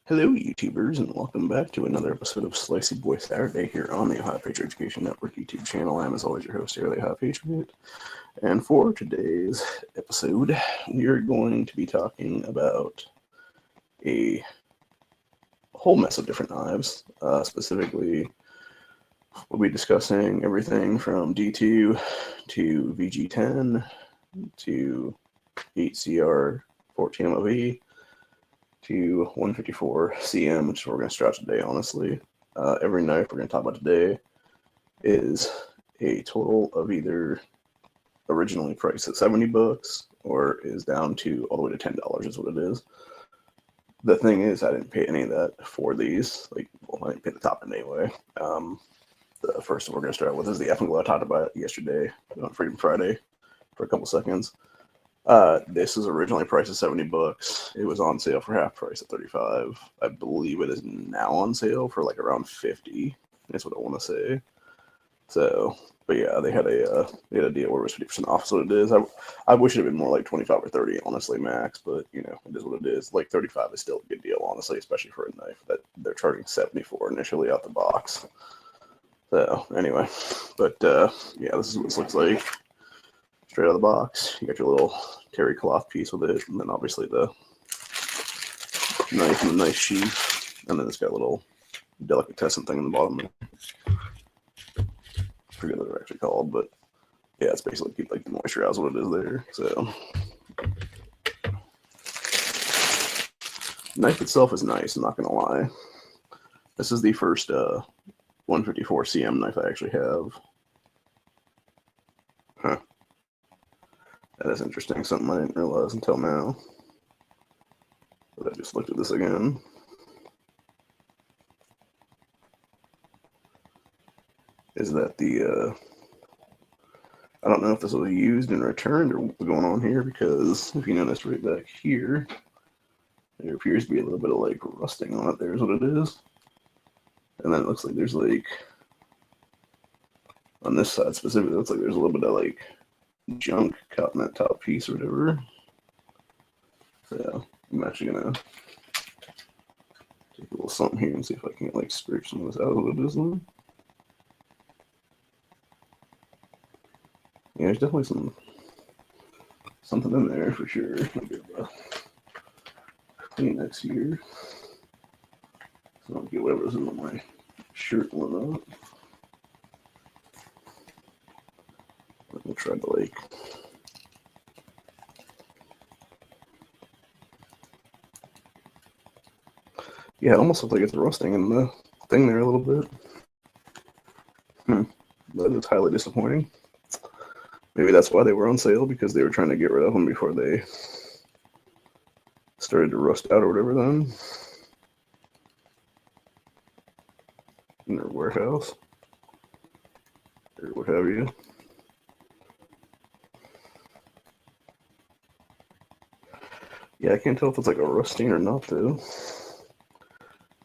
Hello, YouTubers, and welcome back to another episode of Slicey Boy Saturday here on the Ohio Patriot Education Network YouTube channel. I'm, as always, your host here, the Ohio Patriot. And for today's episode, we are going to be talking about a whole mess of different knives. Specifically, we'll be discussing everything from D2 to VG10 to 8CR14MOV to 154 CM, which is what we're going to start today, honestly. Every knife we're going to talk about today is a total of either originally priced at $70 or is down to all the way to $10 is what it is. The thing is, I didn't pay any of that for these. I didn't pay the top end anyway. The first one we're going to start with is the F and Glow I talked about yesterday on Freedom Friday for a couple seconds. This is originally priced at $70. It was on sale for half price at $35. I believe it is now on sale for like around $50. That's what I want to say. So, but yeah, they had a deal where it was 50% off. So it is. I wish it had been more like 25 or 30, honestly, max. But you know, it is what it is. Like 35 is still a good deal, honestly, especially for a knife that they're charging 74 initially out the box. So anyway, but yeah, this is what this looks like. Straight out of the box, you got your little terry cloth piece with it, and then obviously the knife and the nice sheath, and then it's got a little delicatessen thing in the bottom. I forget what they're actually called, but yeah, it's basically keep like the moisture out, is what it is there. So, knife itself is nice. I'm not gonna lie. This is the first 154 CM knife I actually have. Huh. That is interesting, something I didn't realize until now. But I just looked at this again. Is that the, I don't know if this was used and returned or what's going on here, because if you notice right back here, there appears to be a little bit of like rusting on it. There's what it is. And then it looks like there's like, on this side specifically, it looks like there's a little bit of like junk caught in that top piece or whatever. So I'm actually gonna take a little something here and see if I can like scrape some of this out of what it is. Yeah, there's definitely something in there for sure. I'll get a Kleenex here, so I don't get whatever this is on my shirt and whatnot. We'll try to like yeah, it almost looks like it's rusting in the thing there a little bit. That is highly disappointing. Maybe that's why they were on sale, because they were trying to get rid of them before they started to rust out or whatever then in their warehouse or what have you. Yeah, I can't tell if it's like a rusting or not though.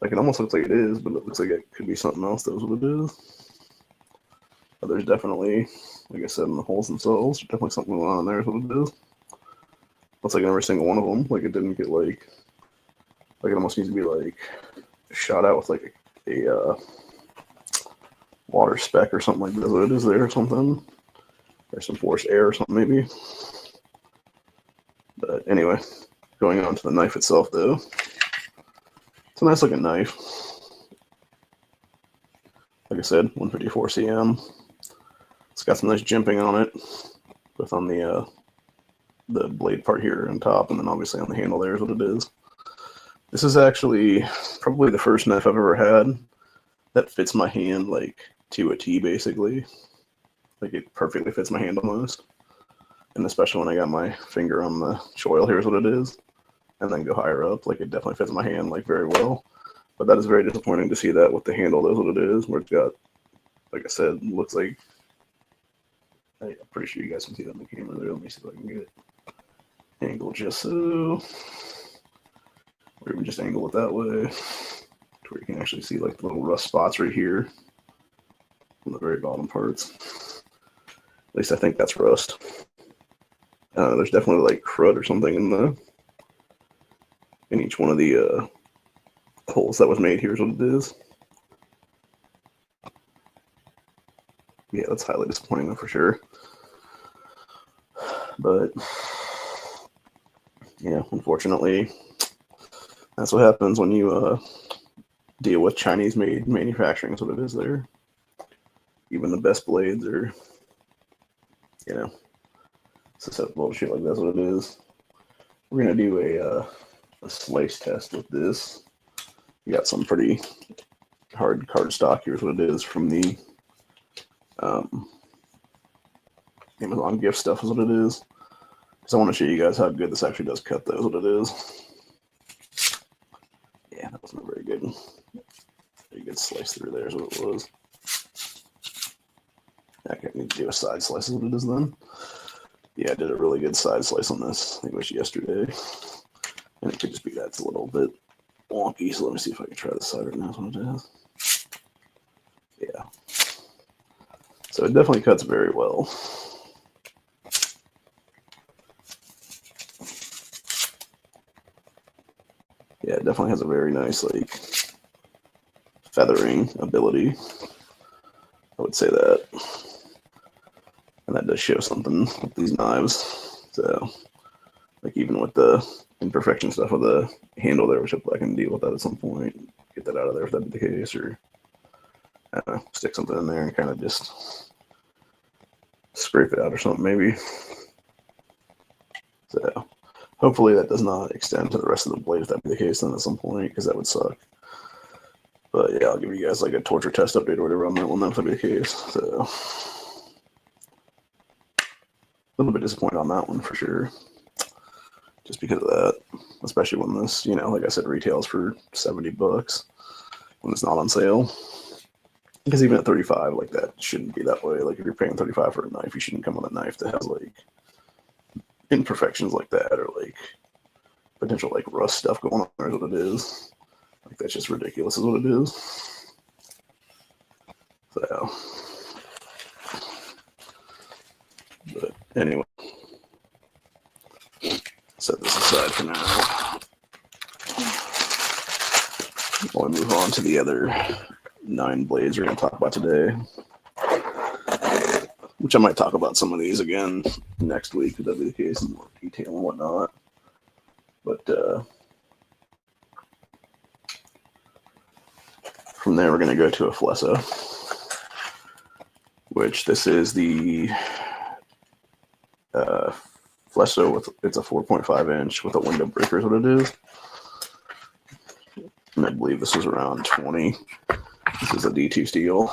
Like it almost looks like it is, but it looks like it could be something else. That's what it is. But there's definitely, like I said, in the holes themselves, there's definitely something going on there. Is what it is. Looks like every single one of them. Like it didn't get like it almost needs to be like shot out with like a water speck or something like that. Is what it is there or something. Or some forced air or something maybe. But anyway, going on to the knife itself though. It's a nice looking knife. Like I said, 154 CM. It's got some nice jimping on it, both on the blade part here on top, and then obviously on the handle there is what it is. This is actually probably the first knife I've ever had that fits my hand like to a T, basically. Like it perfectly fits my hand almost. And especially when I got my finger on the choil, here's what it is. And then go higher up, like it definitely fits my hand like very well. But that is very disappointing to see that with the handle. That's what it is, where it's got, like I said, looks like, I'm pretty sure you guys can see that on the camera there. Let me see if I can get it angled just so, or even just angle it that way, to where you can actually see like the little rust spots right here on the very bottom parts. At least I think that's rust. There's definitely like crud or something in each one of the holes that was made. Here's what it is. Yeah, that's highly disappointing though, for sure. But yeah, unfortunately, that's what happens when you deal with Chinese-made manufacturing. Is what it is there. Even the best blades are, susceptible to shit like that's what it is. We're gonna do a slice test with this. We got some pretty hard cardstock. Here's what it is from the Amazon gift stuff is what it is. Because I want to show you guys how good this actually does cut, though, is what it is. Yeah, that wasn't a very good slice through there is what it was. Okay, I need to do a side slice is what it is then. Yeah, I did a really good side slice on this. I think it was yesterday. And it could just be that it's a little bit wonky, so let me see if I can try this side right now is what it is. Yeah. So it definitely cuts very well. Yeah, it definitely has a very nice, like, feathering ability. I would say that. And that does show something with these knives. So, like, even with the imperfection stuff with the handle there, which I can deal with that at some point. Get that out of there if that'd be the case, or I don't know, stick something in there and kind of just scrape it out or something, maybe. So, hopefully that does not extend to the rest of the blade if that'd be the case then at some point, because that would suck. But yeah, I'll give you guys like a torture test update or whatever on that one if that'd be the case. So, a little bit disappointed on that one for sure. Just because of that, especially when this, like I said, retails for $70 when it's not on sale. Because even at 35, like that shouldn't be that way. Like if you're paying 35 for a knife, you shouldn't come with a knife that has like imperfections like that or like potential like rust stuff going on there is what it is. Like that's just ridiculous is what it is. So, but anyway, set this aside for now. While we move on to the other 9 blades we're going to talk about today, which I might talk about some of these again next week if that'd be the case in more detail and whatnot. But from there, we're going to go to a Flesso, which this is the Flesso with, it's a 4.5 inch with a window breaker is what it is. And I believe this was around 20. This is a D2 steel.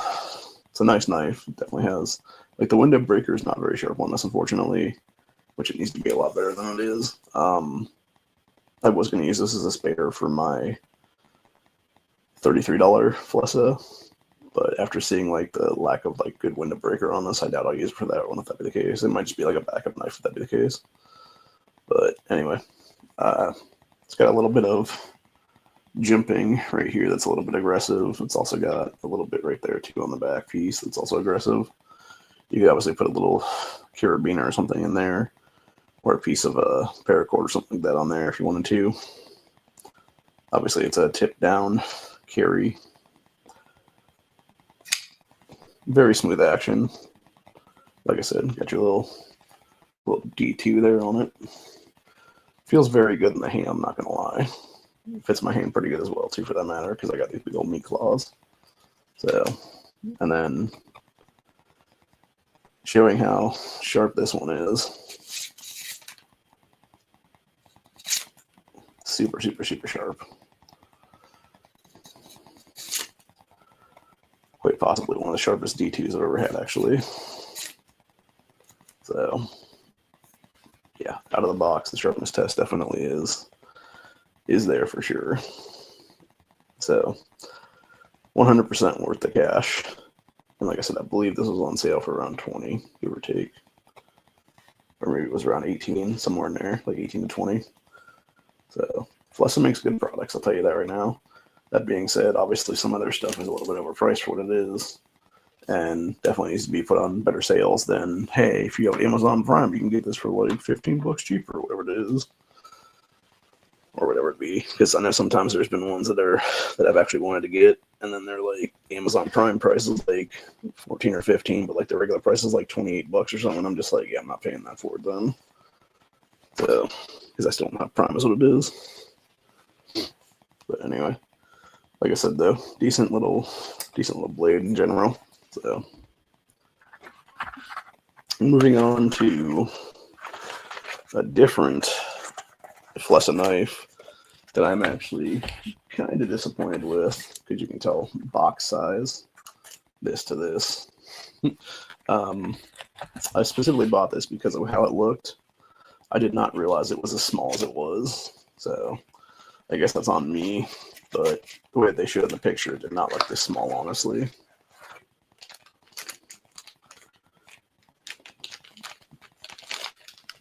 It's a nice knife. It definitely has, like the window breaker is not very sharp on this, unfortunately, which it needs to be a lot better than it is. I was going to use this as a spare for my $33 Flesso, but after seeing like the lack of like good window breaker on this, I doubt I'll use it for that one if that be the case. It might just be like a backup knife if that be the case. But anyway, it's got a little bit of jimping right here that's a little bit aggressive. It's also got a little bit right there too on the back piece that's also aggressive. You could obviously put a little carabiner or something in there, or a piece of a paracord or something like that on there if you wanted to. Obviously it's a tip down carry. Very smooth action. Like I said, got your little D2 there on it. Feels very good in the hand, I'm not gonna lie. Fits my hand pretty good as well too, for that matter, because I got these big old meat claws. So, and then showing how sharp this one is. Super, super, super sharp. Quite possibly one of the sharpest D2s I've ever had, actually. So, yeah, out of the box, the sharpness test definitely is there for sure. So, 100% worth the cash. And like I said, I believe this was on sale for around 20, give or take. Or maybe it was around 18, somewhere in there, like 18 to 20. So, Flesso makes good products, I'll tell you that right now. That being said, obviously some other stuff is a little bit overpriced for what it is, and definitely needs to be put on better sales than, hey, if you have Amazon Prime, you can get this for like $15 cheaper, or whatever it is, or whatever it be, because I know sometimes there's been ones that I've actually wanted to get, and then they're like Amazon Prime prices like 14 or 15, but like the regular price is like $28 or something. I'm just like, yeah, I'm not paying that for it then. So, because I still don't have Prime is what it is. But anyway, like I said though, decent little blade in general. So, moving on to a different Flessa knife that I'm actually kind of disappointed with, because you can tell box size, this to this. I specifically bought this because of how it looked. I did not realize it was as small as it was, so I guess that's on me, but the way they showed in the picture, it did not look this small, honestly.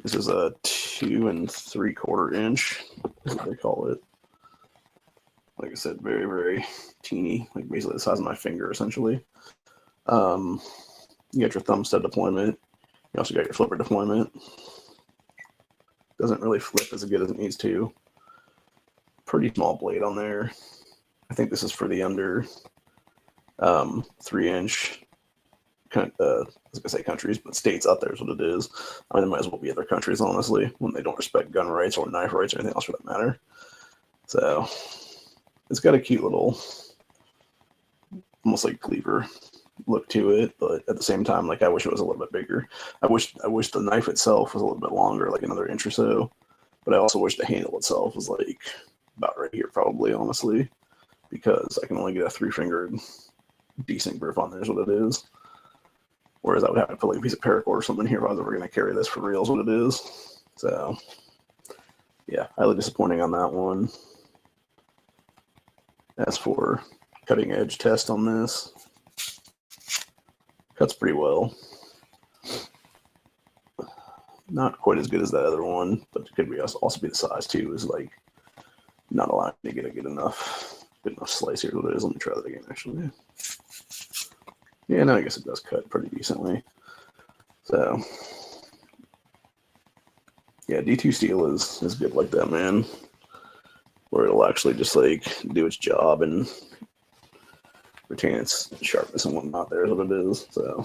This is a 2 3/4 inch, is what they call it. Like I said, very, very teeny, like basically the size of my finger, essentially. You got your thumb stud deployment. You also got your flipper deployment. Doesn't really flip as good as it needs to. Pretty small blade on there. I think this is for the under 3 inch. I was gonna say countries, but states out there is what it is. I mean, there might as well be other countries, honestly, when they don't respect gun rights or knife rights or anything else for that matter. So it's got a cute little, almost like cleaver look to it, but at the same time, like I wish it was a little bit bigger. I wish the knife itself was a little bit longer, like another inch or so. But I also wish the handle itself was like about right here, probably, honestly, because I can only get a 3-fingered decent grip on there is what it is. Whereas I would have to put like a piece of paracord or something here if I was ever going to carry this for real is what it is. So, yeah, highly disappointing on that one. As for cutting edge test on this, cuts pretty well. Not quite as good as that other one, but it could be also be the size too, is like not allowing me to get a good enough slice here. What it is. Let me try that again, actually. Yeah, no, I guess it does cut pretty decently. So, yeah, D2 steel is good like that, man. Where it'll actually just like do its job and retain its sharpness and whatnot. There's what it is. So,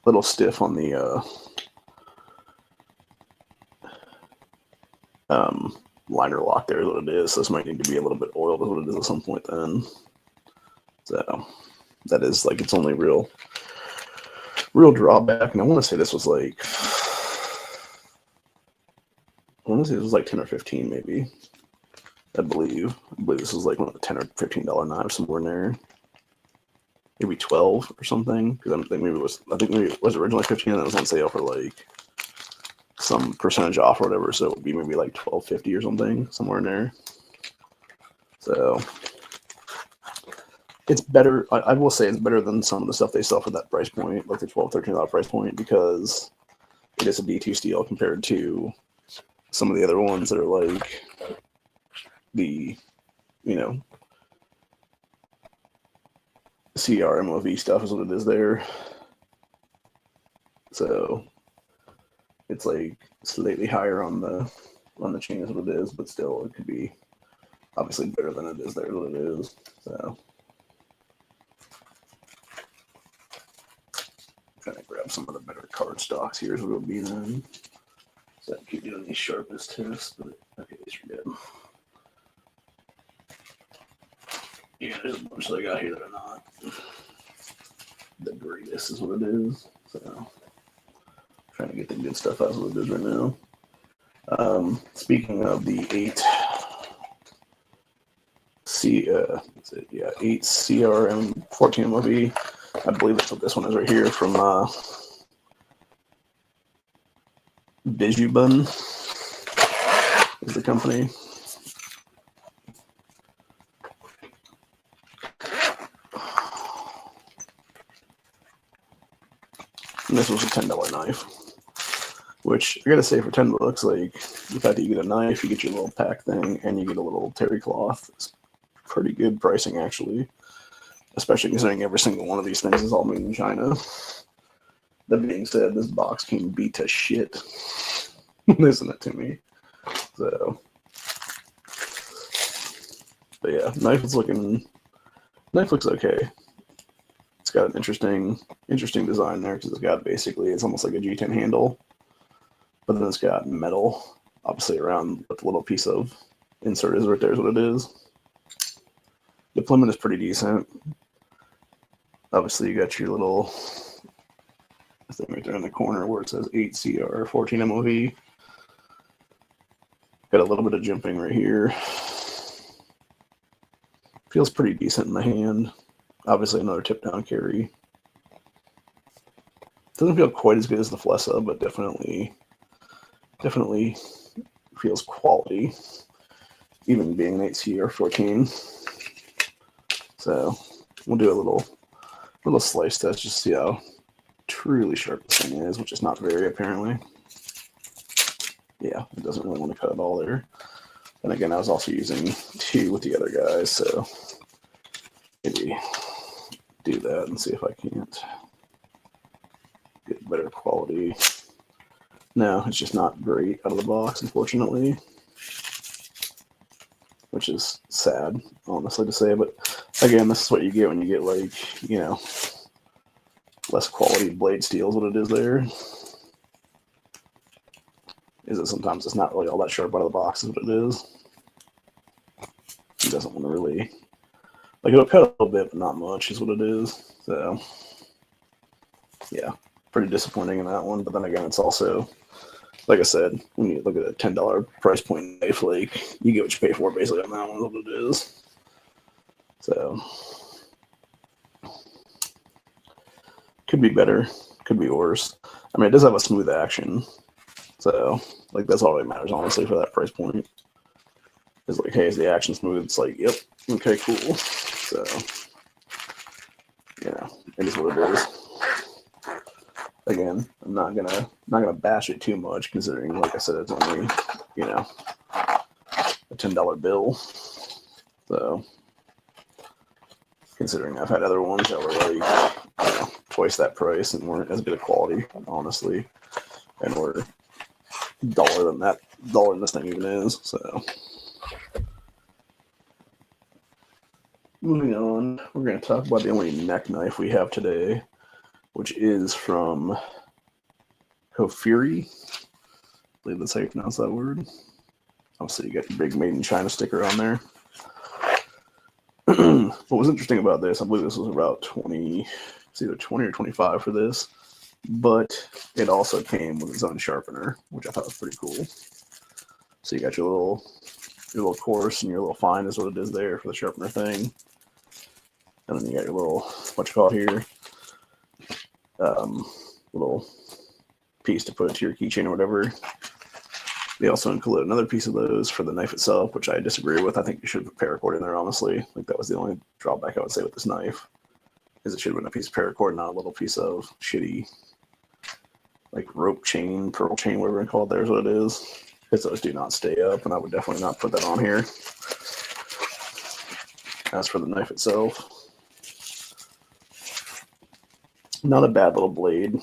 a little stiff on the liner lock there is what it is. So this might need to be a little bit oiled is what it is at some point then. So that is like its only real drawback. And I want to say this was like, I want to say this was like 10 or 15 maybe. I believe this was like one of the $10 or $15 knives somewhere in there. Maybe 12 or something. Because I think maybe it was originally 15 and it was on sale for like some percentage off or whatever. So it would be maybe like $12.50 or something, somewhere in there. So it's better. I will say it's better than some of the stuff they sell for that price point, like the $12, $13 price point, because it is a D2 steel compared to some of the other ones that are like the, CR/MOV stuff is what it is there. So it's like slightly higher on the chain is what it is, but still it could be obviously better than it is there is what it is. So trying to grab some of the better card stocks here is what it'll be then. So I keep doing these sharpness tests, but okay, these are good. Yeah, there's a bunch that I got here that are not the greatest is what it is. So trying to get the good stuff out of what it is right now. Speaking of the 8CR14MOV, I believe that's what this one is right here from VG10 is the company. And this was a $10 knife, which I gotta say for $10, like the fact that you get a knife, you get your little pack thing, and you get a little terry cloth. It's pretty good pricing actually, especially considering every single one of these things is all made in China. That being said, this box can beat to shit. Listen it to me. So, but yeah, knife looks okay. It's got an interesting design there because it's got basically, it's almost like a G10 handle, but then it's got metal obviously around what the little piece of insert is right there is what it is. The deployment is pretty decent. Obviously, you got your little thing right there in the corner where it says 8CR14MOV. Got a little bit of jimping right here. Feels pretty decent in the hand. Obviously, another tip down carry. Doesn't feel quite as good as the Flessa, but definitely feels quality, even being an 8CR14. So we'll do a little slice test just to see how truly sharp this thing is, which is not very apparently. Yeah, it doesn't really want to cut it all there. And again, I was also using 2 with the other guys, so maybe do that and see if I can't get better quality. No, it's just not great out of the box, unfortunately, which is sad, honestly, to say. But again, this is what you get when you get, like, you know, less quality blade steel is what it is there. Is that sometimes it's not really all that sharp out of the box is what it is. It doesn't want to really, like, it'll cut a little bit, but not much is what it is. So, yeah, pretty disappointing in that one. But then again, it's also, like I said, when you look at a $10 price point knife, like, you get what you pay for basically on that one is what it is. So, could be better, could be worse. I mean, it does have a smooth action. So, like, that's all that matters, honestly, for that price point. It's like, hey, is the action smooth? It's like, yep, okay, cool. So, yeah, it is what it is. Again, I'm not gonna bash it too much, considering, like I said, it's only, you know, a $10 bill. So, considering I've had other ones that were like, you know, twice that price and weren't as good a quality, honestly, and were duller than this thing even is. So, moving on, we're going to talk about the only neck knife we have today, which is from Kofiri. I believe that's how you pronounce that word. Obviously, you got your big Made in China sticker on there. What was interesting about this, I believe this was about 20, it's either 20 or 25 for this, but it also came with its own sharpener, which I thought was pretty cool. So you got your little coarse and your little fine is what it is there for the sharpener thing. And then you got your little, what you call it here, little piece to put it to your keychain or whatever. They also include another piece of those for the knife itself, which I disagree with. I think you should put paracord in there, honestly. Like, that was the only drawback I would say with this knife, is it should have been a piece of paracord, not a little piece of shitty, like, rope chain, pearl chain, whatever you call it. There's what it is. Because those do not stay up, and I would definitely not put that on here. As for the knife itself, not a bad little blade.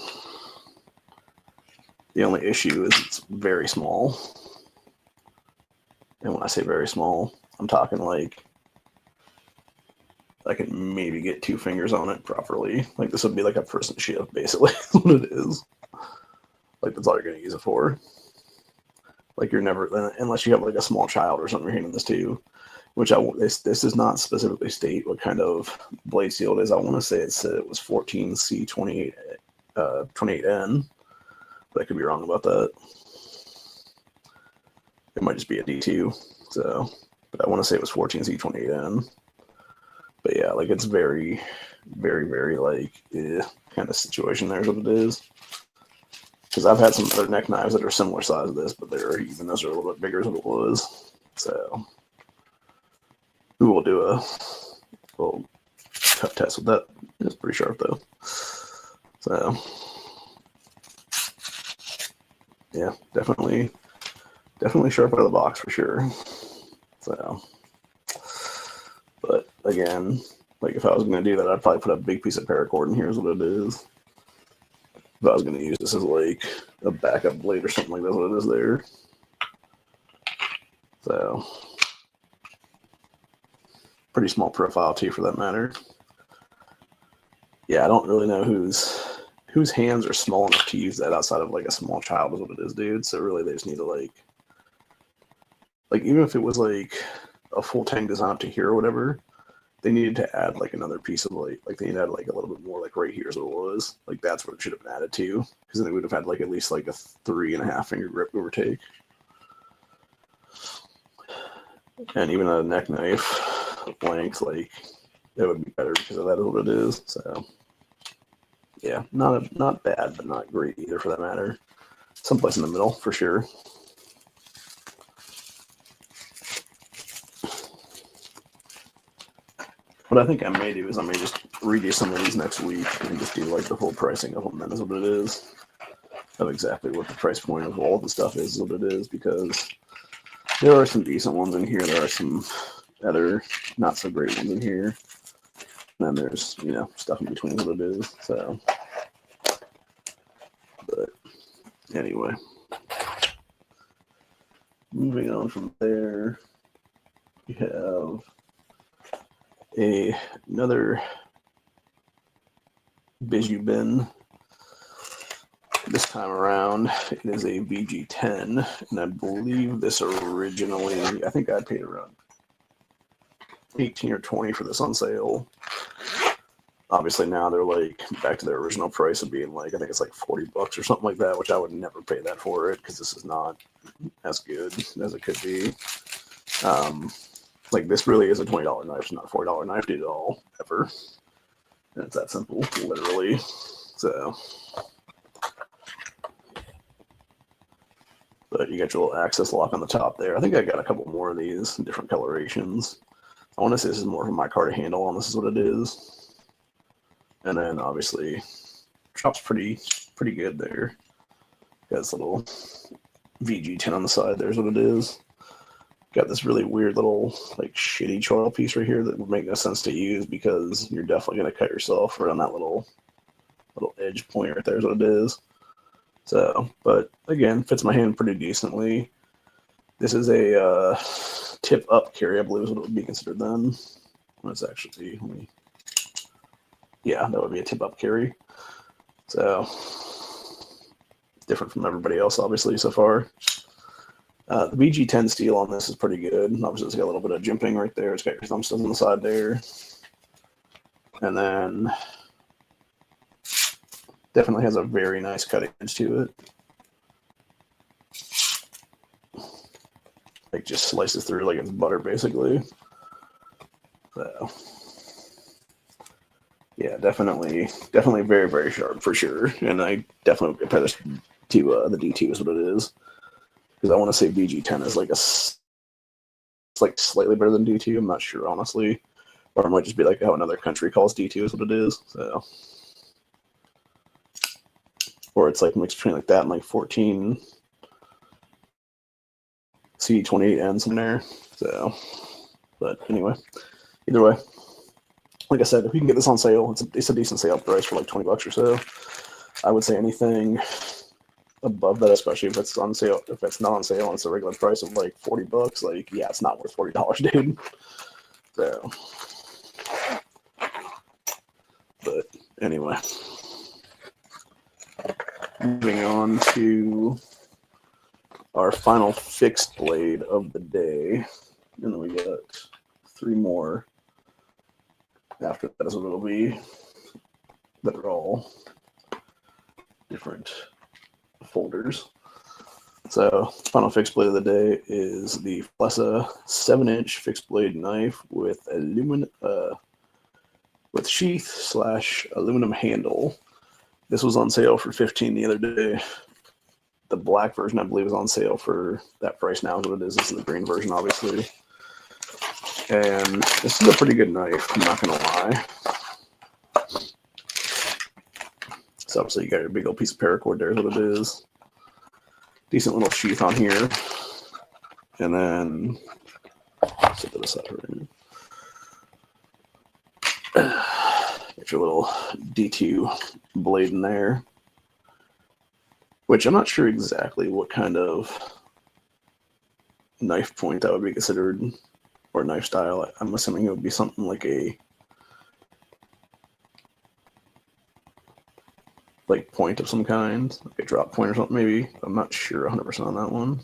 The only issue is it's very small. And when I say very small, I'm talking like I can maybe get 2 fingers on it properly. Like, this would be like a person shift, basically, what it is. Like, that's all you're going to use it for. Like, you're never, unless you have like a small child or something you're handing this to, which this does not specifically state what kind of blade steel it is. I want to say it said it was 14C28, 28N. But I could be wrong about that. It might just be a D2. So, but I want to say it was 14C28N. But yeah, like, it's very, very, very, like, kind of situation there is what it is. Because I've had some other neck knives that are similar size to this, but those are a little bit bigger than it was. So, we will do a little cut test with that. It's pretty sharp though. So, yeah, definitely sharp out of the box for sure. So, but again, like, if I was going to do that, I'd probably put a big piece of paracord in here is what it is. If I was going to use this as like a backup blade or something like that, what it is there. So pretty small profile too, for that matter. Yeah, I don't really know whose hands are small enough to use that outside of like a small child is what it is, dude. So really they just need to like even if it was like a full tank design up to here or whatever, they needed to add like another piece of like they needed to add like a little bit more, like right here is what it was. Like that's what it should have been added to, because then they would have had like at least like a 3.5 finger grip, give or take. And even a neck knife length, like that would be better because of that is what it is. So yeah, not bad, but not great either for that matter. Someplace in the middle for sure. What I think I may do is I may just redo some of these next week and just do like the full pricing of them. That is what it is. Of exactly what the price point of all the stuff is what it is, because there are some decent ones in here. There are some other not so great ones in here. And then there's, you know, stuff in between what it is. So, but anyway, moving on from there, we have another Bijou bin. This time around, it is a VG10, and I believe this originally, I think I paid around 18 or 20 for this on sale. Obviously now they're like back to their original price of being like, I think it's like $40 or something like that, which I would never pay that for it because this is not as good as it could be. Like this really is a $20 knife, it's not a $40 knife at all, ever. And it's that simple, literally. So, but you got your little access lock on the top there. I think I got a couple more of these in different colorations. I want to say this is more of my car to handle, and this is what it is. And then obviously, shop's pretty good there. Got this little VG10 on the side. There's what it is. Got this really weird little like shitty choil piece right here that would make no sense to use because you're definitely gonna cut yourself right on that little edge point right there is what it is. So, but again, fits my hand pretty decently. This is a tip up carry, I believe is what it would be considered then. When it's actually, yeah, that would be a tip up carry. So different from everybody else, obviously, so far. The VG10 steel on this is pretty good. Obviously, it's got a little bit of jimping right there. It's got your thumb studs on the side there. And then definitely has a very nice cutting edge to it. Like just slices through like it's butter, basically. So yeah, definitely very, very sharp for sure. And I definitely compare this to the D2 is what it is. Because I want to say VG10 is like it's like slightly better than D2. I'm not sure, honestly. Or it might just be like how another country calls D2 is what it is. So, or it's like mixed between like that and like 14 C28Ns in there. So, but anyway, either way, like I said, if you can get this on sale, it's a decent sale price for like $20 or so. I would say anything above that, especially if it's on sale, if it's not on sale and it's a regular price of like $40, like yeah, it's not worth $40, dude. So, but anyway, moving on to our final fixed blade of the day, and then we got 3 more after that is what it'll be, that are all different folders. So final fixed blade of the day is the Flessa 7-inch fixed blade knife with with sheath / aluminum handle. This was on sale for $15 the other day. The black version, I believe, is on sale for that price now. Is what it is. This is the green version, obviously. And this is a pretty good knife, I'm not gonna lie. So obviously you got your big old piece of paracord there, is what it is. Decent little sheath on here. And then set this up right now. Get your little D2 blade in there. Which I'm not sure exactly what kind of knife point that would be considered, or knife style, I'm assuming it would be something like a point of some kind, like a drop point or something maybe. I'm not sure 100% on that one.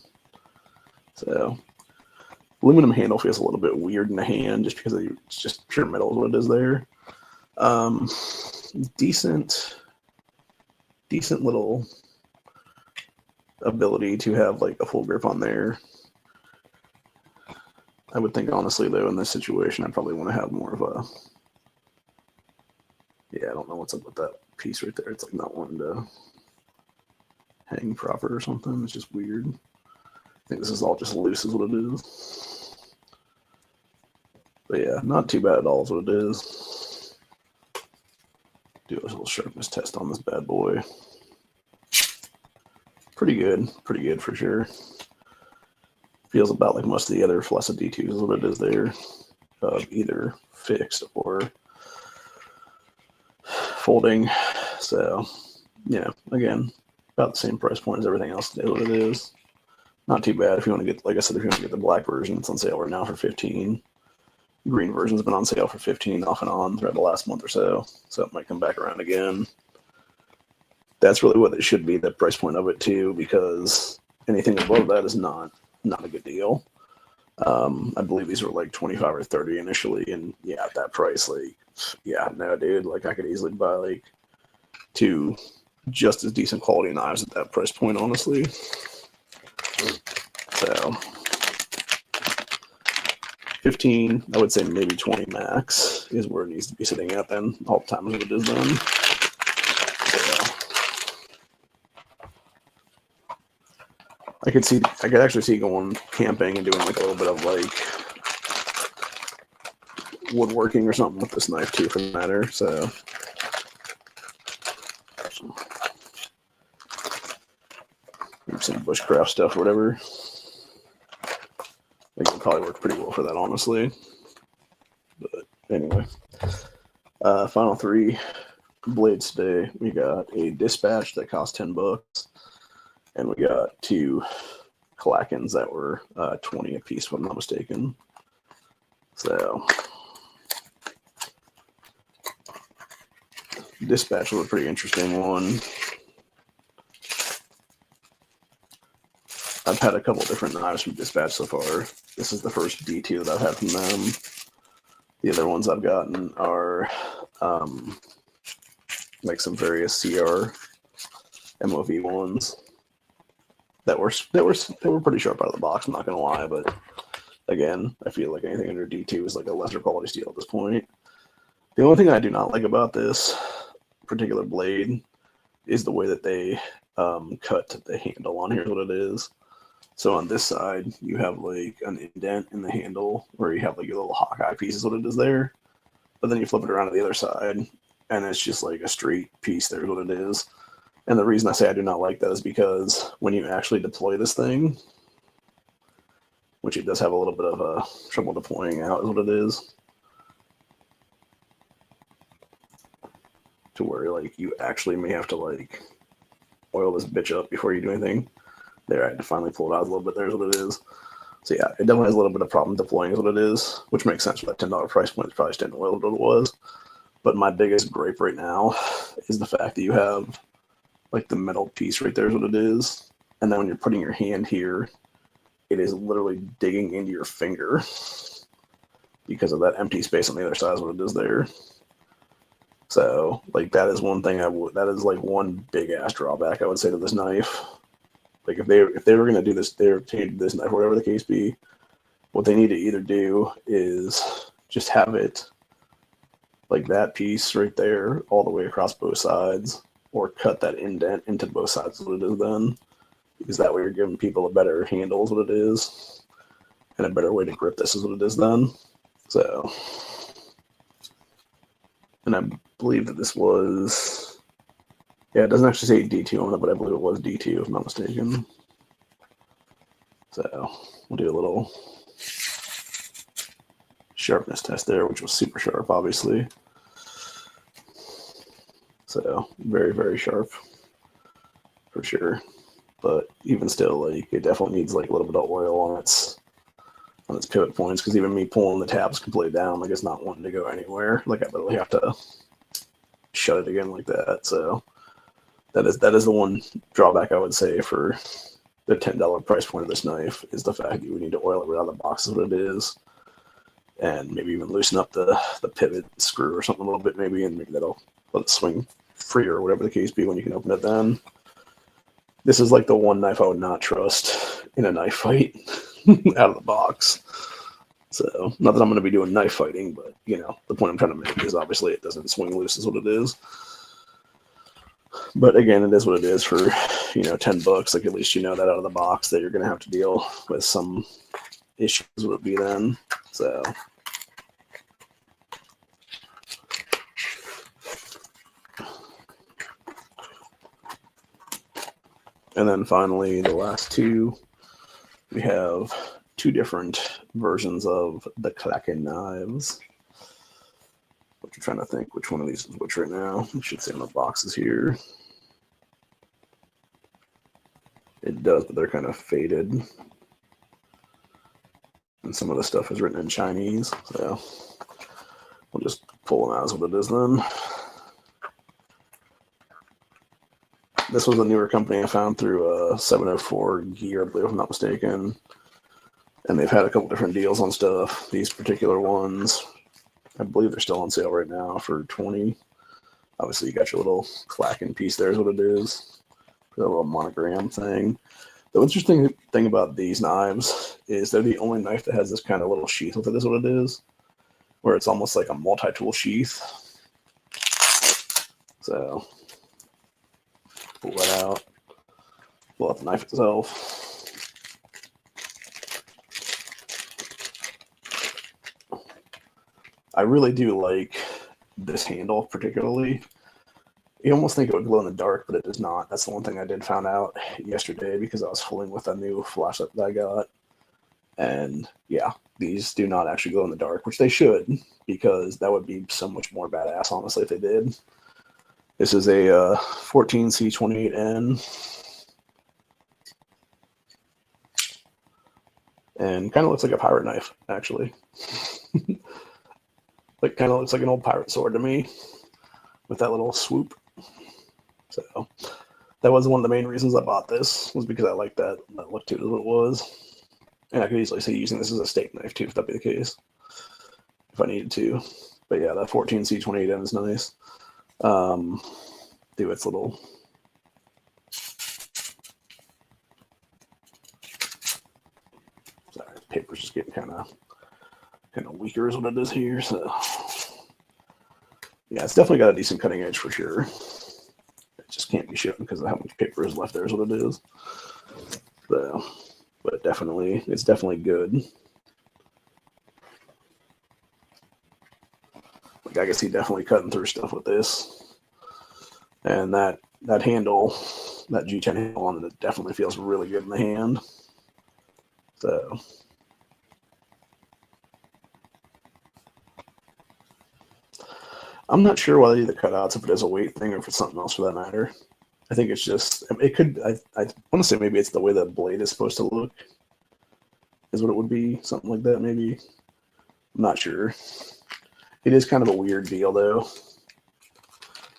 So aluminum handle feels a little bit weird in the hand just because it's just pure metal is what it is there. Decent little ability to have like a full grip on there. I would think honestly though in this situation I'd probably want to have more of a, yeah, I don't know what's up with that piece right there. It's like not wanting to hang proper or something. It's just weird. I think this is all just loose is what it is. But yeah, not too bad at all is what it is. Do a little sharpness test on this bad boy. Pretty good for sure. Feels about like most of the other Flexa D2s is what it is there. Either fixed or folding. So yeah, again, about the same price point as everything else today, what it is. Not too bad if you want to get, like I said, if you want to get the black version, it's on sale right now for $15. Green version's been on sale for $15 off and on throughout the last month or so. So it might come back around again. That's really what it should be, the price point of it too, because anything above that is not a good deal. I believe these were like 25 or 30 initially, and yeah, at that price, like, yeah, no, dude, like I could easily buy like 2 just as decent quality knives at that price point, honestly. So 15, I would say maybe 20 max is where it needs to be sitting at then, all the time as it is done. So, I could actually see going camping and doing like a little bit of like woodworking or something with this knife too, for the matter. So some bushcraft stuff or whatever. I think it probably work pretty well for that, honestly. But anyway, final 3 blades today. We got a dispatch that cost $10, and we got 2 Clackens that were 20 a piece, if I'm not mistaken. So dispatch was a pretty interesting one. I've had a couple different knives from Dispatch so far. This is the first D2 that I've had from them. The other ones I've gotten are like some various CR/MOV ones that were pretty sharp out of the box. I'm not gonna lie, but again, I feel like anything under D2 is like a lesser quality steel at this point. The only thing I do not like about this particular blade is the way that they cut the handle on here. Is what it is. So on this side, you have like an indent in the handle where you have like your little Hawkeye piece is what it is there. But then you flip it around to the other side, and it's just like a straight piece there is what it is. And the reason I say I do not like that is because when you actually deploy this thing, which it does have a little bit of trouble deploying out is what it is, to where like you actually may have to like oil this bitch up before you do anything. There, I had to finally pull it out a little bit. There's what it is. So yeah, it definitely has a little bit of problem deploying is what it is, which makes sense for that $10 price point. It's probably staying oiled what it was. But my biggest gripe right now is the fact that you have like the metal piece right there is what it is. And then when you're putting your hand here, it is literally digging into your finger because of that empty space on the other side is what it is there. So like that is one thing that is like one big ass drawback I would say to this knife. Like if they were gonna do this, they're taking this knife, whatever the case be, what they need to either do is just have it like that piece right there all the way across both sides, or cut that indent into both sides of what it is then, because that way you're giving people a better handle is what it is, and a better way to grip this is what it is then. So, and I believe that this was. Yeah, it doesn't actually say D2 on it, but I believe it was D2 if I'm not mistaken. So we'll do a little sharpness test there, which was super sharp, obviously. So very, very sharp for sure. But even still, like it definitely needs like a little bit of oil on its on its pivot points, because even me pulling the tabs completely down, like it's not wanting to go anywhere. Like I literally have to shut it again like that. So that is the one drawback I would say for the $10 price point of this knife, is the fact that you would need to oil it right out of the box is what it is. And maybe even loosen up the pivot screw or something a little bit maybe, and maybe that'll let it swing freer or whatever the case be when you can open it then. This is like the one knife I would not trust in a knife fight out of the box. So, not that I'm going to be doing knife fighting, but, you know, the point I'm trying to make is obviously it doesn't swing loose is what it is. But again, it is what it is for, you know, $10. Like, at least you know that out of the box that you're going to have to deal with some issues would it be then. So, and then finally, the last two, we have two different versions of the Kraken knives. Which I'm trying to think which one of these is which right now. You should see on the boxes here. It does, but they're kind of faded. And some of the stuff is written in Chinese, so we'll just pull them out as what it is then. This was a newer company I found through 704 Gear, I believe, if I'm not mistaken. And they've had a couple different deals on stuff. These particular ones, I believe they're still on sale right now for $20. Obviously, you got your little clacking piece there is what it is. The little monogram thing. The interesting thing about these knives is they're the only knife that has this kind of little sheath with it is what it is. Where it's almost like a multi-tool sheath. So, pull that out. Pull out the knife itself. I really do like this handle particularly. You almost think it would glow in the dark, but it does not. That's the one thing I did find out yesterday because I was fooling with a new flashlight that I got. And yeah, these do not actually glow in the dark, which they should, because that would be so much more badass, honestly, if they did. This is a 14C28N. And kind of looks like a pirate knife, actually. Like, kind of looks like an old pirate sword to me, with that little swoop. So, that was one of the main reasons I bought this, was because I liked that look to it, is what it was. And I could easily see using this as a steak knife, too, if that be the case, if I needed to. But yeah, that 14C28N is nice. Do its little... Sorry, the paper's just getting kind of weaker is what it is here, so... Yeah, it's definitely got a decent cutting edge for sure. It just can't be shown because of how much paper is left there is what it is. So, but it's definitely good. Like I can see definitely cutting through stuff with this. And that handle, that G10 handle on it definitely feels really good in the hand. So... I'm not sure whether the cutouts, if it is a weight thing or if it's something else for that matter. I think it's just, it could, I want to say maybe it's the way the blade is supposed to look, is what it would be. Something like that, maybe. I'm not sure. It is kind of a weird deal, though.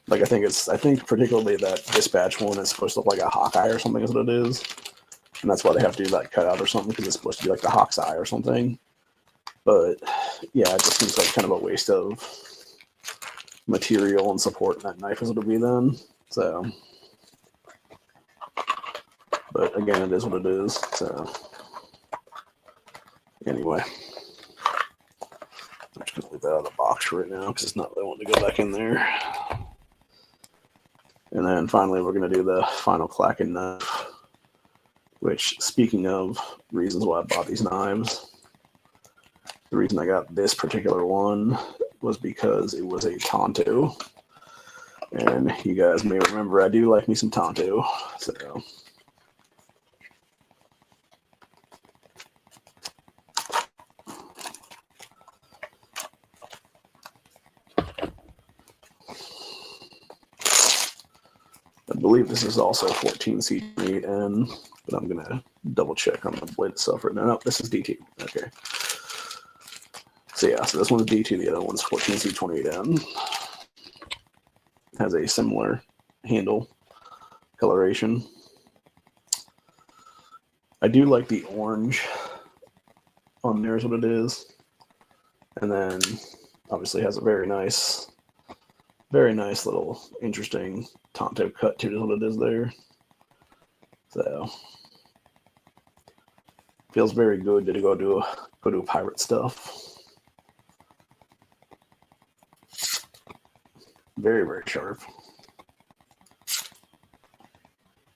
Like, I think particularly that dispatch one is supposed to look like a Hawkeye or something is what it is. And that's why they have to do that cutout or something, because it's supposed to be like the Hawk's eye or something. But, yeah, it just seems like kind of a waste of material and support in that knife as it'll be then. So, but again, it is what it is. So, anyway, I'm just gonna leave that out of the box right now because it's not really wanting to go back in there. And then finally, we're gonna do the final Kraken knife. Which, speaking of reasons why I bought these knives, the reason I got this particular one was because it was a Tonto. And you guys may remember I do like me some Tonto. So I believe this is also 14C8N, but I'm gonna double check on the blade itself right now. No, this is DT. Okay. So yeah, so this one's D2, the other one's 14C28M. Has a similar handle coloration. I do like the orange on there is what it is. And then obviously has a very nice little interesting Tonto cut to it is what it is there. So feels very good to go do pirate stuff. Very, very sharp.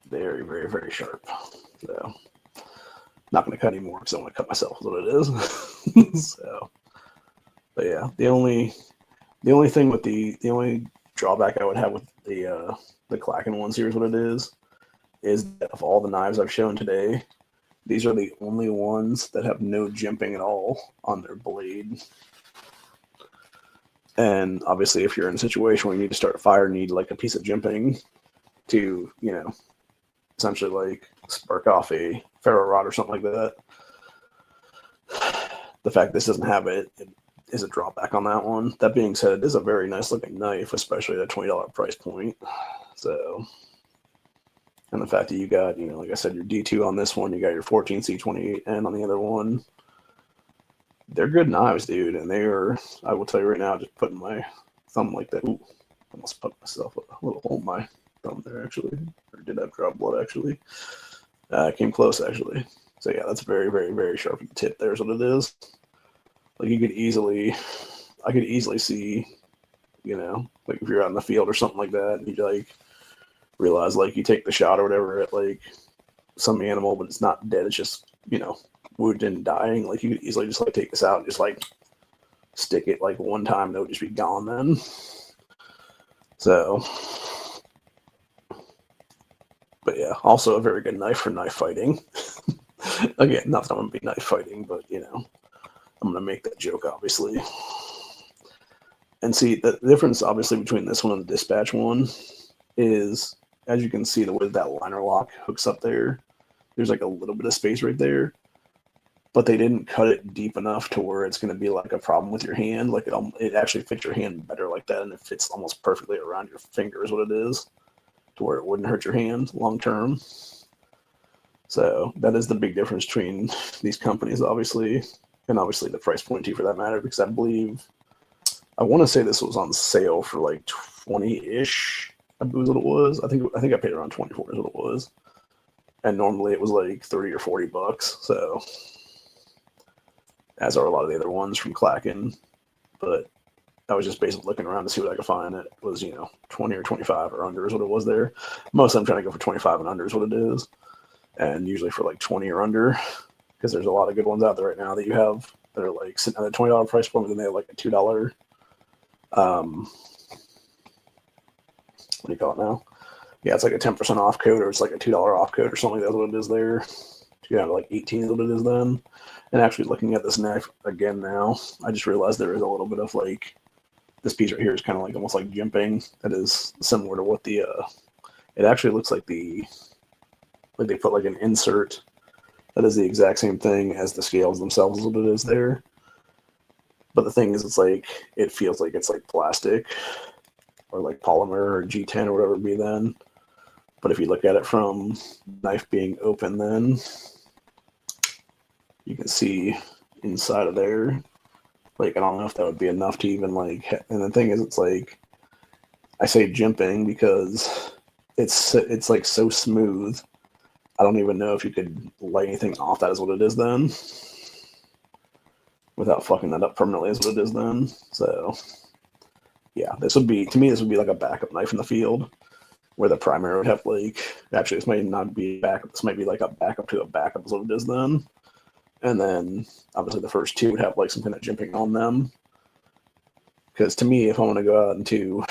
Very, very, very sharp. So not going to cut anymore because I want to cut myself is what it is. So, but yeah, the only thing with the only drawback I would have with the Klacken ones here is what it is that of all the knives I've shown today, these are the only ones that have no jimping at all on their blade. And obviously, if you're in a situation where you need to start a fire, you need like a piece of jimping to, you know, essentially like spark off a ferro rod or something like that. The fact this doesn't have it is a drawback on that one. That being said, it is a very nice looking knife, especially at a $20 price point. So, and the fact that you got, you know, like I said, your D2 on this one, you got your 14C28N on the other one. They're good knives, dude, and they are, I will tell you right now, just putting my thumb like that. Ooh, almost put myself a little hole in my thumb there, actually. Or did that drop blood, actually? Came close, actually. So, yeah, that's very, very, very sharp tip there is what it is. Like, I could easily see, you know, like if you're out in the field or something like that, and you, like, realize, like, you take the shot or whatever at, like, some animal, but it's not dead, it's just, you know, wounded and dying. Like, you could easily just, like, take this out and just, like, stick it, like, one time, and it would just be gone then. So, but yeah, also a very good knife for knife fighting. Again, not that I'm going to be knife fighting, but, you know, I'm going to make that joke, obviously. And see, the difference, obviously, between this one and the Dispatch one is, as you can see, the way that liner lock hooks up there, there's, like, a little bit of space right there. But they didn't cut it deep enough to where it's going to be, like, a problem with your hand. Like, it actually fits your hand better like that, and it fits almost perfectly around your finger is what it is, to where it wouldn't hurt your hand long term. So that is the big difference between these companies, obviously, and obviously the price point too, for that matter, because I want to say this was on sale for like 20-ish. I believe what it was. I think I paid around 24 is what it was, and normally it was like 30 or 40 bucks. So, as are a lot of the other ones from Klacken, but I was just basically looking around to see what I could find. It was, you know, 20 or 25 or under is what it was there. Most of them trying to go for 25 and under is what it is. And usually for like 20 or under, because there's a lot of good ones out there right now that you have that are like sitting at a $20 price point, and then they have like a $2, what do you call it now? Yeah, it's like a 10% off code, or it's like a $2 off code or something. That's what it is there. You have like 18 is what it is then. And actually looking at this knife again now, I just realized there is a little bit of like, this piece right here is kind of like almost like jimping. That is similar to what the, it actually looks like they put like an insert that is the exact same thing as the scales themselves is what it is there. But the thing is, it's like, it feels like it's like plastic or like polymer or G10 or whatever it be then. But if you look at it from knife being open then, you can see inside of there. Like, I don't know if that would be enough to even like, and the thing is, it's like, I say jimping because it's like so smooth. I don't even know if you could lay anything off that is what it is then, without fucking that up permanently is what it is then. So yeah, this would be, to me, this would be like a backup knife in the field, where the primary would have like, actually this might not be backup, this might be like a backup to a backup is what it is then. And then obviously the first two would have like some kind of jimping on them. Because to me, if I want to go out into,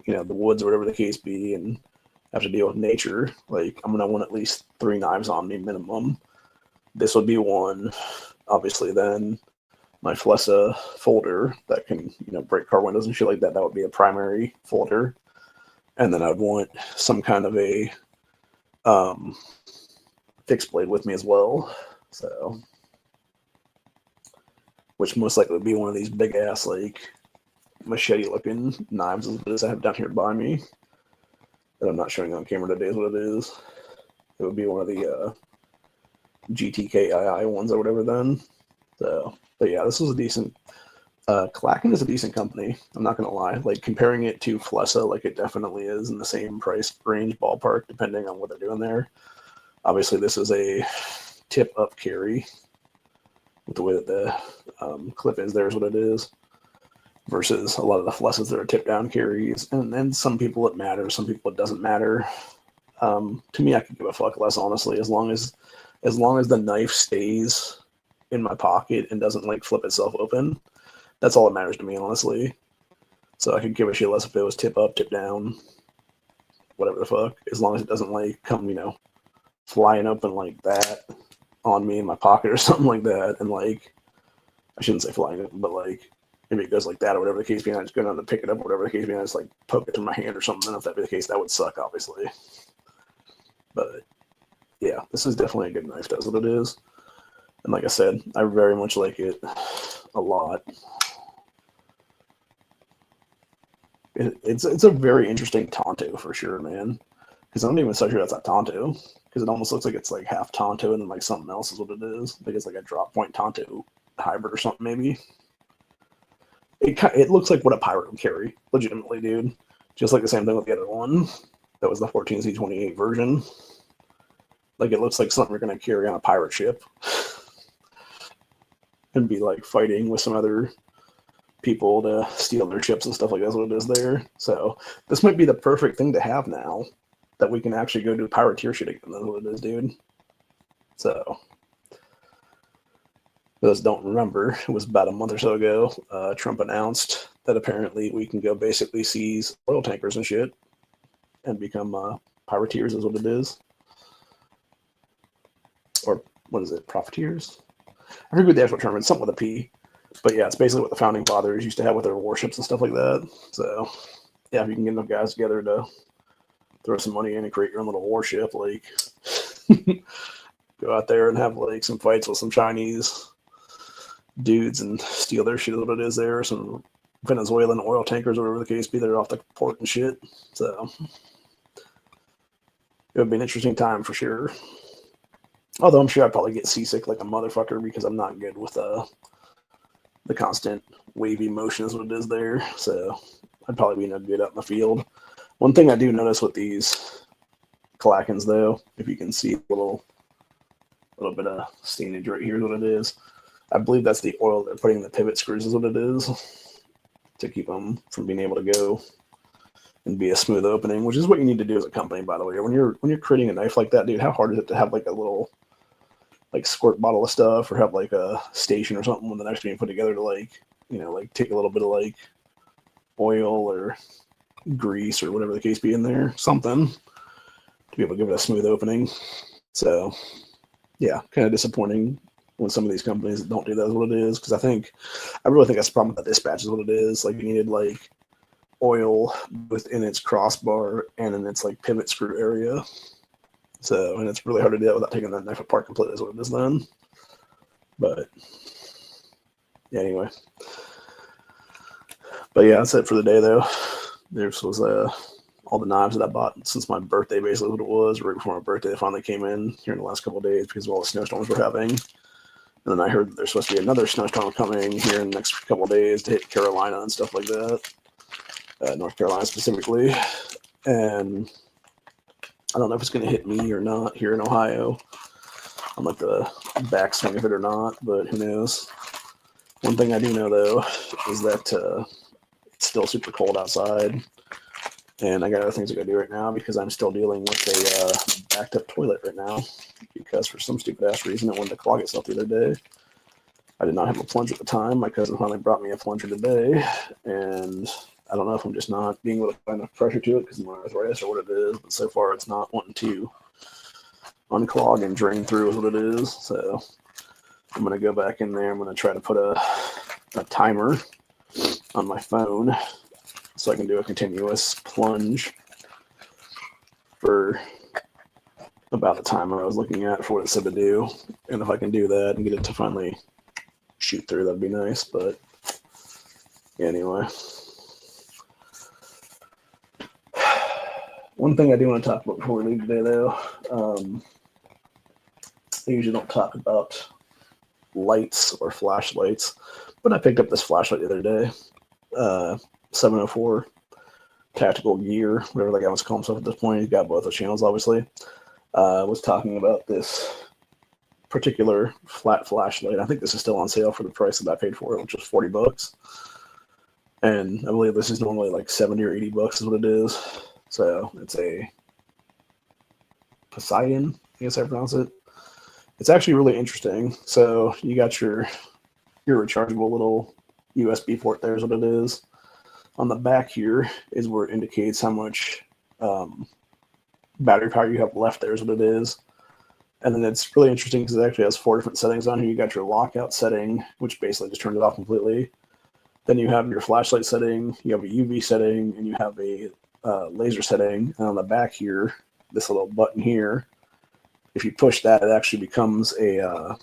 you know, the woods or whatever the case be, and have to deal with nature, like, I'm gonna want at least 3 knives on me minimum. This would be one. Obviously, then my Flessa folder that can, you know, break car windows and shit like that. That would be a primary folder, and then I'd want some kind of a fixed blade with me as well. So, which most likely would be one of these big ass like machete looking knives as I have down here by me that I'm not showing on camera today is what it is. It would be one of the GTKII ones or whatever then. So, but yeah, this was a decent. Klaken is a decent company. I'm not gonna lie. Like comparing it to Flessa, like it definitely is in the same price range ballpark, depending on what they're doing there. Obviously, this is a tip up carry with the way that the clip is. There's what it is. Versus a lot of the Flessas that are tip down carries, and then some people it matters, some people it doesn't matter. To me, I could give a fuck less, honestly, as long as the knife stays in my pocket and doesn't like flip itself open. That's all that matters to me, honestly. So I could give a shit less if it was tip up, tip down, whatever the fuck, as long as it doesn't like come, flying open like that on me in my pocket or something like that. And like, I shouldn't say flying open, but like maybe it goes like that or whatever the case being. I just go down to pick it up, or whatever the case being. I just like poke it through my hand or something. And if that be the case, that would suck, obviously. But yeah, this is definitely a good knife. That's what it is. And like I said, I very much like it a lot. It's a very interesting Tonto for sure, man. Because I'm not even so sure that's a Tonto. Because it almost looks like it's like half Tonto and then like something else is what it is. I think it's like a drop point Tonto hybrid or something maybe. It looks like what a pirate would carry, legitimately, dude. Just like the same thing with the other one. That was the 14C28 version. Like it looks like something you're gonna carry on a pirate ship. And be like fighting with some other people to steal their ships and stuff like that's what it is there. So this might be the perfect thing to have now that we can actually go do pirateer shit again. That's what it is, dude. So for those don't remember, it was about a month or so ago, Trump announced that apparently we can go basically seize oil tankers and shit and become pirateers is what it is. Or what is it, profiteers? I forget the actual term, it's something with a P. But yeah, it's basically what the founding fathers used to have with their warships and stuff like that. So yeah, if you can get enough guys together to throw some money in and create your own little warship, like go out there and have like some fights with some Chinese dudes and steal their shit, what it is there, some Venezuelan oil tankers or whatever the case be, they're off the port and shit. So it would be an interesting time for sure. Although I'm sure I'd probably get seasick like a motherfucker because I'm not good with the constant wavy motion is what it is there. So I'd probably be no good out in the field. One thing I do notice with these Klakens though, if you can see a little bit of stainage right here is what it is. I believe that's the oil they're putting in the pivot screws is what it is to keep them from being able to go and be a smooth opening, which is what you need to do as a company, by the way. When you're creating a knife like that, dude, how hard is it to have like a little like squirt bottle of stuff or have like a station or something when the knife's being put together to like, like take a little bit of like oil or grease or whatever the case be in there, something to be able to give it a smooth opening. So yeah, kind of disappointing when some of these companies don't do that is what it is. Because I really think that's the problem with the dispatch is what it is. Like you needed like oil within its crossbar and in its like pivot screw area. So, and it's really hard to do that without taking that knife apart completely is what it is then. But yeah, anyway. But yeah, that's it for the day though. This was all the knives that I bought since my birthday, basically what it was. Right before my birthday, they finally came in here in the last couple of days because of all the snowstorms we're having. And then I heard that there's supposed to be another snowstorm coming here in the next couple of days to hit Carolina and stuff like that. North Carolina specifically. And I don't know if it's going to hit me or not here in Ohio. I'm like the backswing of it or not, but who knows. One thing I do know, though, is that it's still super cold outside. And I got other things I got to do right now because I'm still dealing with a backed up toilet right now. Because for some stupid ass reason, it wanted to clog itself the other day. I did not have a plunger at the time. My cousin finally brought me a plunger today. And I don't know if I'm just not being able to find enough pressure to it because of my arthritis or what it is, but so far it's not wanting to unclog and drain through is what it is. So I'm going to go back in there. I'm going to try to put a timer on my phone so I can do a continuous plunge for about the timer I was looking at for what it said to do. And if I can do that and get it to finally shoot through, that'd be nice. But anyway, one thing I do want to talk about before we leave today, though, I usually don't talk about lights or flashlights, but I picked up this flashlight the other day, 704 Tactical Gear, whatever that guy wants to call himself at this point. He's got both the channels, obviously. Was talking about this particular flat flashlight. I think this is still on sale for the price that I paid for it, which was $40. And I believe this is normally like 70 or 80 bucks is what it is. So it's a Poseidon, I guess I pronounce it. It's actually really interesting. So you got your rechargeable little USB port there is what it is. On the back here is where it indicates how much battery power you have left there is what it is. And then it's really interesting because it actually has 4 different settings on here. You got your lockout setting, which basically just turns it off completely. Then you have your flashlight setting, you have a UV setting, and you have a laser setting. And on the back here, this little button here, if you push that, it actually becomes a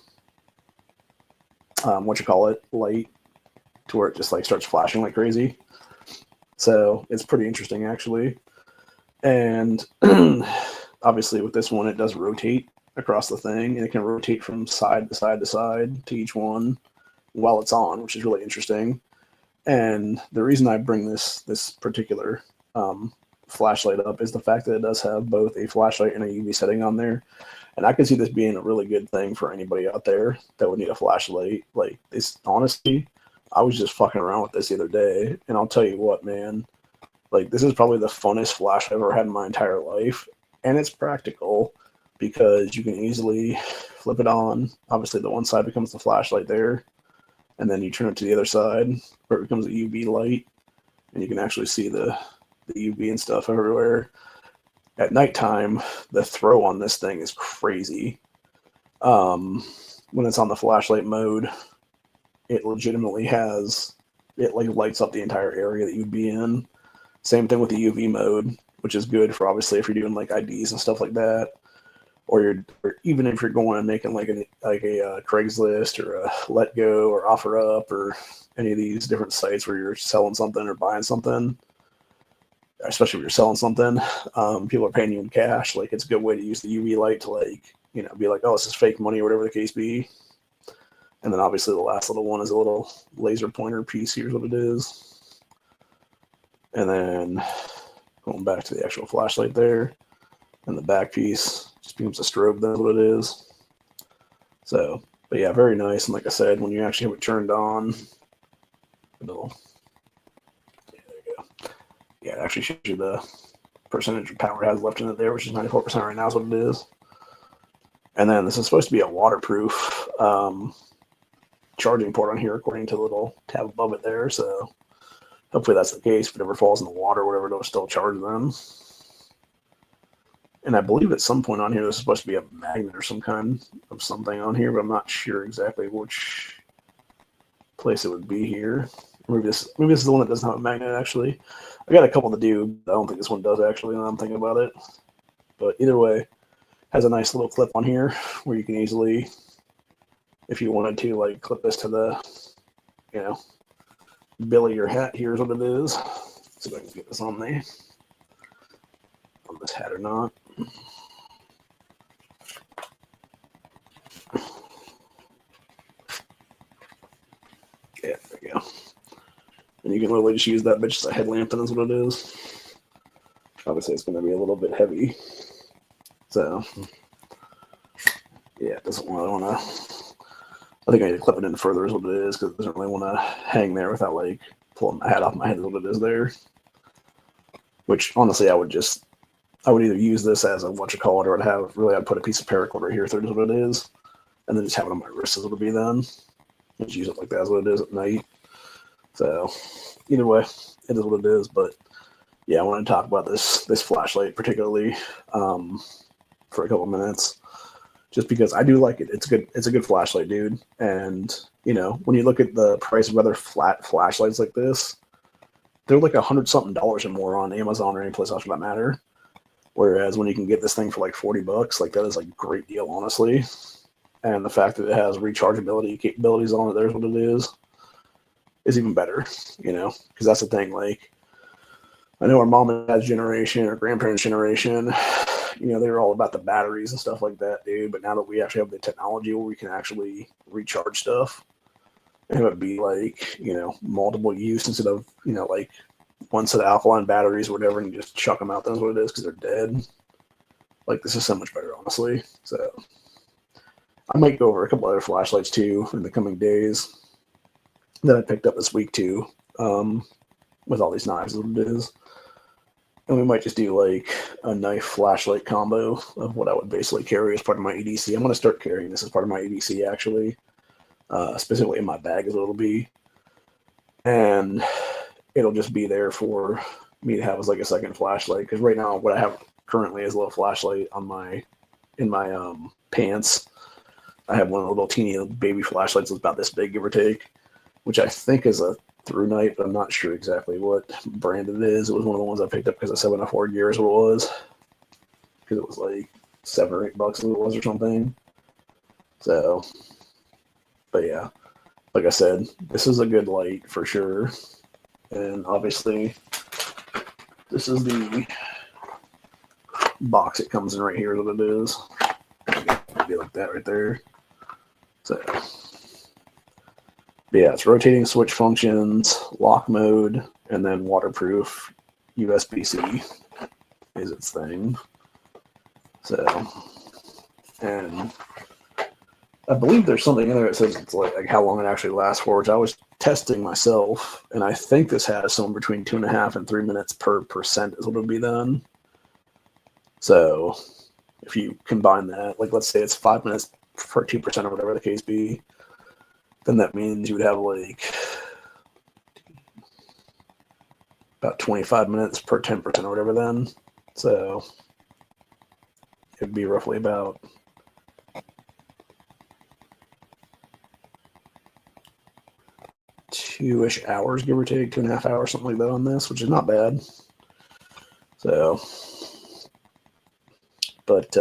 light to where it just like starts flashing like crazy. So it's pretty interesting actually. And obviously with this one, it does rotate across the thing, and it can rotate from side to side to side to each one while it's on, which is really interesting. And the reason I bring this particular flashlight up is the fact that it does have both a flashlight and a UV setting on there. And I can see this being a really good thing for anybody out there that would need a flashlight. Like this, honestly, I was just fucking around with this the other day, and I'll tell you what, man, like this is probably the funnest flash I've ever had in my entire life. And it's practical because you can easily flip it on. Obviously the one side becomes the flashlight there, and then you turn it to the other side where it becomes a UV light, and you can actually see the UV and stuff everywhere. At nighttime, the throw on this thing is crazy. When it's on the flashlight mode, it legitimately it like lights up the entire area that you'd be in. Same thing with the UV mode, which is good for obviously if you're doing like IDs and stuff like that, or even if you're going and making like a Craigslist or a Let Go or Offer Up or any of these different sites where you're selling something or buying something. Especially if you're selling something, people are paying you in cash. Like it's a good way to use the UV light to like, be like, oh, this is fake money or whatever the case be. And then obviously the last little one is a little laser pointer piece. Here's what it is. And then going back to the actual flashlight there, and the back piece just becomes a strobe. That's what it is. So, but yeah, very nice. And like I said, when you actually have it turned on, yeah, it actually shows you the percentage of power it has left in it there, which is 94% right now is what it is. And then this is supposed to be a waterproof charging port on here, according to the little tab above it there. So hopefully that's the case. If it ever falls in the water or whatever, it'll still charge them. And I believe at some point on here, there's supposed to be a magnet or some kind of something on here, but I'm not sure exactly which place it would be here. Maybe this is the one that doesn't have a magnet, actually. I got a couple to do, but I don't think this one does, actually, now I'm thinking about it. But either way, has a nice little clip on here where you can easily, if you wanted to, like, clip this to the, bill of your hat. Here's what it is. Let's see if I can get this on this hat or not. Yeah, there we go. And you can literally just use that bitch as a headlamp, and that's what it is. Obviously, it's going to be a little bit heavy. So, yeah, it doesn't really want to... I think I need to clip it in further is what it is, because it doesn't really want to hang there without, like, pulling my hat off my head is what it is there. Which, honestly, I would either use this as a whatchamacallit, or I'd put a piece of paracord right here if that's what it is, and then just have it on my wrist as it would be then. Just use it like that as what it is at night. So either way, it is what it is. But yeah, I want to talk about this flashlight particularly for a couple minutes, just because I do like it. It's a good flashlight, dude. And when you look at the price of other flat flashlights like this, they're like $100-something or more on Amazon or any place else for that matter. Whereas when you can get this thing for like $40, like that is like a great deal, honestly. and the fact that it has rechargeability capabilities on it, there's what it is even better, you know, because that's the thing. Like, I know our mom and dad's generation or grandparents' generation, you know, they were all about the batteries and stuff like that, dude. But now that we actually have the technology where we can actually recharge stuff and have it be like, you know, multiple use instead of, you know, like one set of alkaline batteries or whatever, and you just chuck them out. That's what it is because they're dead. Like, this is so much better, honestly. So I might go over a couple other flashlights too in the coming days that I picked up this week too, with all these knives, what it is. And we might just do like a knife flashlight combo of what I would basically carry as part of my EDC. I'm going to start carrying this as part of my EDC actually, specifically in my bag as it'll be. And it'll just be there for me to have as like a second flashlight. Because right now what I have currently is a little flashlight on in my pants. I have one of the little teeny baby flashlights that's about this big, give or take, which I think is a through night, but I'm not sure exactly what brand it is. It was one of the ones I picked up because I 704 gears what it was, because it was like $7 or $8 what it was or something. So, but yeah, like I said, this is a good light for sure. And obviously this is the box it comes in right here is what it is. Maybe like that right there. So yeah, it's rotating switch functions, lock mode, and then waterproof. USB-C is its thing. So, and I believe there's something in there that says it's like how long it actually lasts for, which I was testing myself, and I think this has somewhere between 2.5 and 3 minutes per percent is what it'll be then. So if you combine that, like let's say it's 5 minutes for 2% or whatever the case be, then that means you would have like about 25 minutes per 10% or whatever then. So it'd be roughly about 2-ish hours, give or take, 2.5 hours, something like that on this, which is not bad. So, but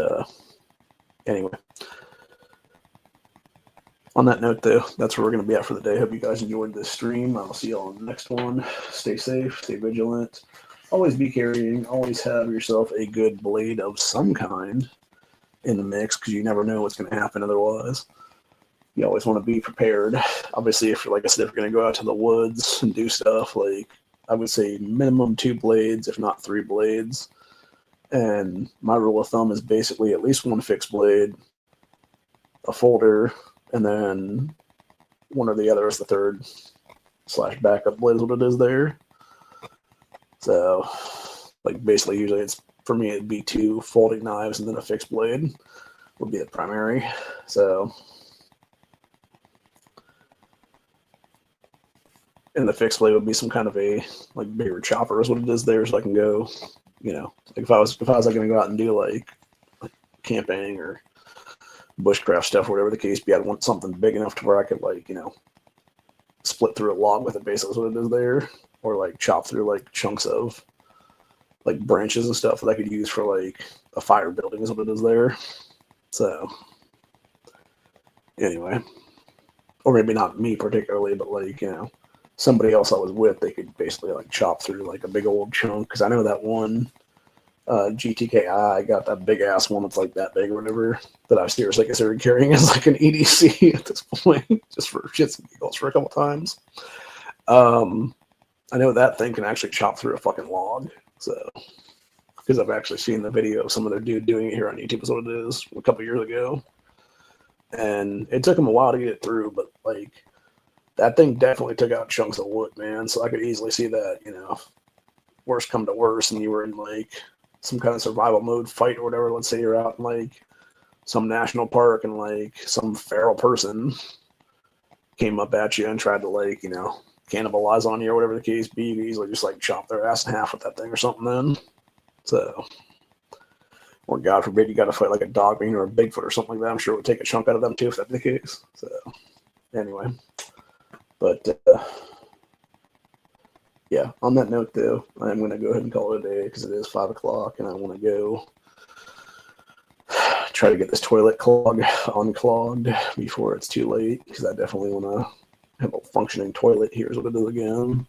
anyway. On that note, though, that's where we're going to be at for the day. Hope you guys enjoyed this stream. I'll see you all on the next one. Stay safe, stay vigilant. Always be carrying. Always have yourself a good blade of some kind in the mix, because you never know what's going to happen otherwise. You always want to be prepared. Obviously, if, like I said, if you're going to go out to the woods and do stuff, like I would say minimum 2 blades, if not 3 blades. And my rule of thumb is basically at least 1 fixed blade, a folder, and then one or the other is the third / backup blade is what it is there. So, like basically, usually it's for me it'd be 2 folding knives and then a fixed blade would be the primary. So, and the fixed blade would be some kind of a like bigger chopper is what it is there, so I can go, you know, like if I was like going to go out and do like camping or bushcraft stuff, whatever the case be, I'd want something big enough to where I could, like, you know, split through a log with it, basically is what it is there, or like chop through like chunks of like branches and stuff that I could use for like a fire building is what it is there. So anyway, or maybe not me particularly, but like, you know, somebody else I was with, they could basically like chop through like a big old chunk, because I know that one GTKI, I got that big ass one that's like that big or whatever that I've seriously considered carrying as like an EDC at this point, just for shits and giggles for a couple times. I know that thing can actually chop through a fucking log, so because I've actually seen the video of some other dude doing it here on YouTube, is what it is, a couple years ago, and it took him a while to get it through, but like that thing definitely took out chunks of wood, man. So I could easily see that, you know, worst come to worst, and you were in like some kind of survival mode fight or whatever. Let's say you're out in like some national park and like some feral person came up at you and tried to, like, you know, cannibalize on you or whatever the case be. You could easily just like chop their ass in half with that thing or something then. So, or God forbid you got to fight like a dog bean or a Bigfoot or something like that. I'm sure it would take a chunk out of them too if that's the case. So anyway, but yeah, on that note, though, I'm going to go ahead and call it a day because it is 5 o'clock and I want to go try to get this toilet clog unclogged before it's too late, because I definitely want to have a functioning toilet. Here's what it is again.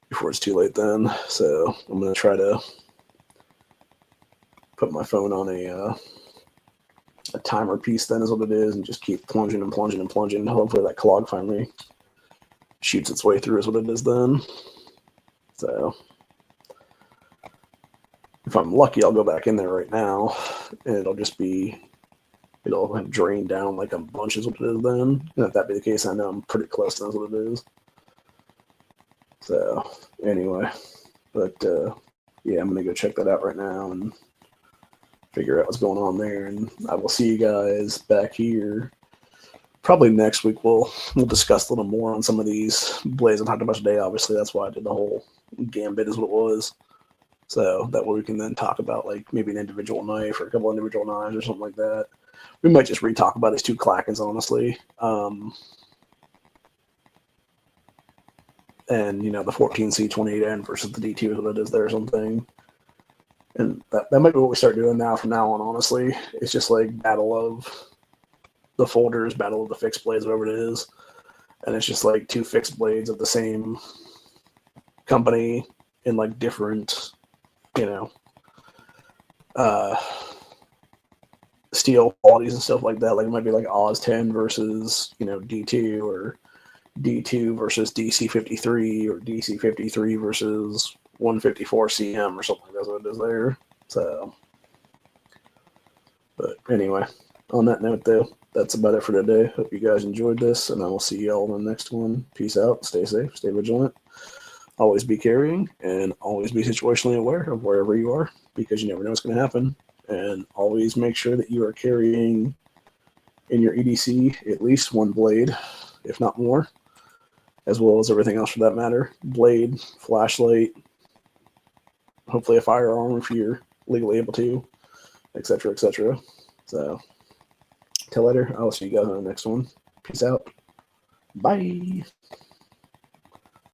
Before it's too late then. So I'm going to try to put my phone on a timer piece then is what it is, and just keep plunging and plunging and plunging. Hopefully that clog finally shoots its way through is what it is then. So if I'm lucky, I'll go back in there right now, and it'll have drained down like a bunch is what it is then. And if that be the case, I know I'm pretty close to that's what it is. So anyway, but yeah, I'm gonna go check that out right now and figure out what's going on there, and I will see you guys back here probably next week. We'll discuss a little more on some of these blades I talked about today. Obviously, that's why I did the whole gambit is what it was. So that way we can then talk about like maybe an individual knife or a couple individual knives or something like that. We might just re-talk about these two Clackens, honestly. And, you know, the 14C28N versus the D2 is what it is there or something. And that might be what we start doing now from now on, honestly. It's just like battle of the folders, battle of the fixed blades, whatever it is. And it's just like two fixed blades of the same company in like different, you know, steel qualities and stuff like that. Like it might be like Oz 10 versus, you know, D2, or D2 versus DC53, or DC53 versus 154CM or something. That's what it is there. So, but anyway, on that note though, that's about it for today. Hope you guys enjoyed this, and I will see y'all in the next one. Peace out. Stay safe. Stay vigilant. Always be carrying, and always be situationally aware of wherever you are, because you never know what's going to happen. And always make sure that you are carrying in your EDC at least one blade, if not more, as well as everything else for that matter. Blade, flashlight, hopefully a firearm if you're legally able to, etc., etc. So, till later. I'll see you guys on the next one. Peace out. Bye.